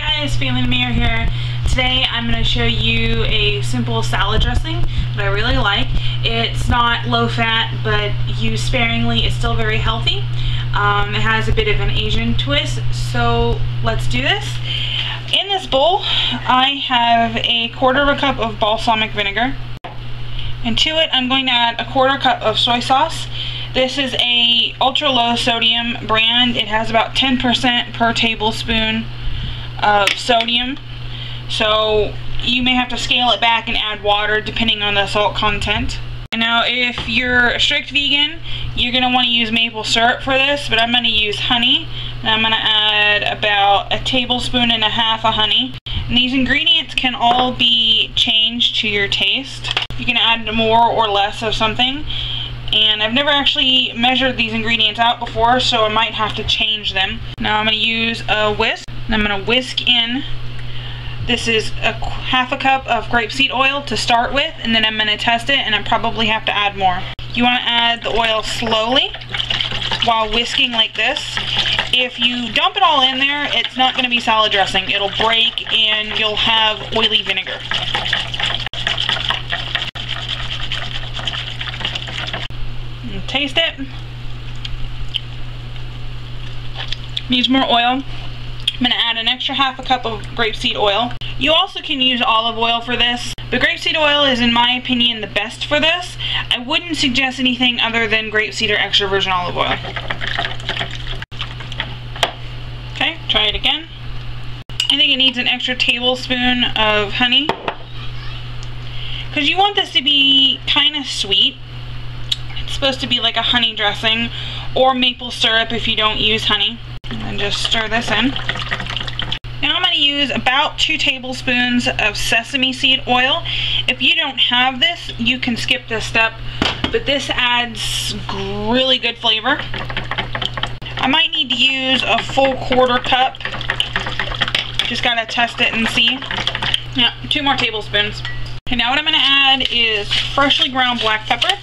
guys, Family Mirror here. Today I'm going to show you a simple salad dressing that I really like. It's not low fat, but used sparingly. It's still very healthy. It has a bit of an Asian twist, so let's do this. In this bowl I have a 1/4 cup of balsamic vinegar, and to it I'm going to add a 1/4 cup of soy sauce. This is a ultra low sodium brand. It has about 10% per tablespoon of sodium, so you may have to scale it back and add water depending on the salt content. And now if you're a strict vegan, you're going to want to use maple syrup for this, but I'm going to use honey, and I'm going to add about 1.5 tablespoons of honey. And these ingredients can all be changed to your taste. You can add more or less of something, and I've never actually measured these ingredients out before, so I might have to change them. Now I'm going to use a whisk, and I'm going to whisk in. This is half a cup of grapeseed oil to start with, and then I'm going to test it, and I probably have to add more. You want to add the oil slowly while whisking like this. If you dump it all in there, it's not going to be salad dressing. It'll break and you'll have oily vinegar. And taste it. Needs more oil. I'm going to add an extra half a cup of grapeseed oil. You also can use olive oil for this, but grapeseed oil is, in my opinion, the best for this. I wouldn't suggest anything other than grapeseed or extra virgin olive oil. Okay, try it again. I think it needs an extra tablespoon of honey, because you want this to be kind of sweet. It's supposed to be like a honey dressing, or maple syrup if you don't use honey. And just stir this in. Now I'm going to use about 2 tablespoons of sesame seed oil. If you don't have this, you can skip this step, but this adds really good flavor. I might need to use a full 1/4 cup. Just got to test it and see. Yeah, 2 more tablespoons. Okay, now what I'm going to add is freshly ground black pepper.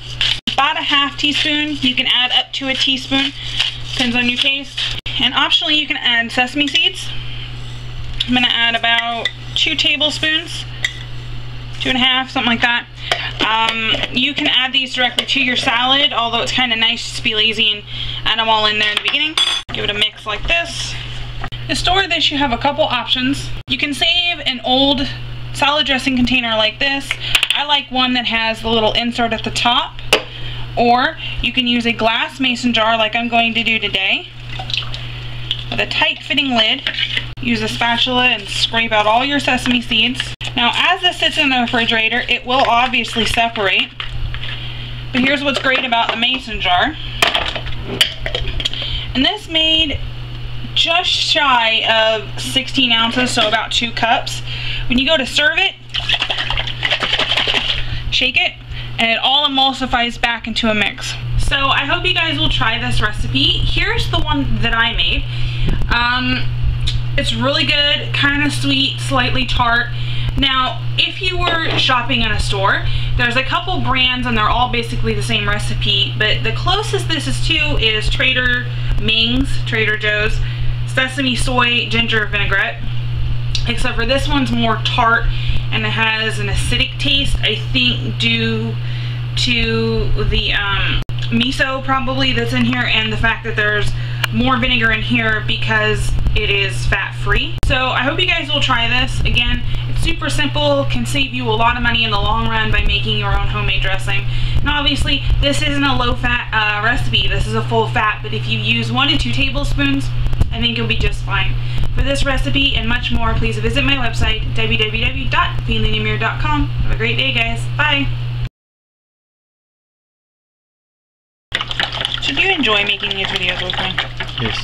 About a half teaspoon. You can add up to a teaspoon. Depends on your taste. And optionally, you can add sesame seeds. I'm going to add about 2 tablespoons, 2.5, something like that. You can add these directly to your salad, although it's kind of nice to be lazy and add them all in there in the beginning. Give it a mix like this. To store this, you have a couple options. You can save an old salad dressing container like this. I like one that has the little insert at the top. Or you can use a glass mason jar like I'm going to do today, with a tight fitting lid. Use a spatula and scrape out all your sesame seeds. Now as this sits in the refrigerator, it will obviously separate, but here's what's great about the mason jar. And this made just shy of 16 ounces, so about 2 cups. When you go to serve it, shake it, and it all emulsifies back into a mix. So I hope you guys will try this recipe. Here's the one that I made. It's really good, kind of sweet, slightly tart. Now, if you were shopping in a store, there's a couple brands and they're all basically the same recipe, but the closest this is to is Trader Joe's Sesame Soy Ginger Vinaigrette. Except for this one's more tart and it has an acidic taste, I think due to the miso probably that's in here, and the fact that there's more vinegar in here because it is fat-free. So I hope you guys will try this. Again, it's super simple, can save you a lot of money in the long run by making your own homemade dressing. And obviously this isn't a low-fat recipe, this is a full-fat, but if you use 1 to 2 tablespoons, I think you'll be just fine. For this recipe and much more, please visit my website, www.familymirror.com. Have a great day, guys. Bye! Should you enjoy making these videos with me? Yes.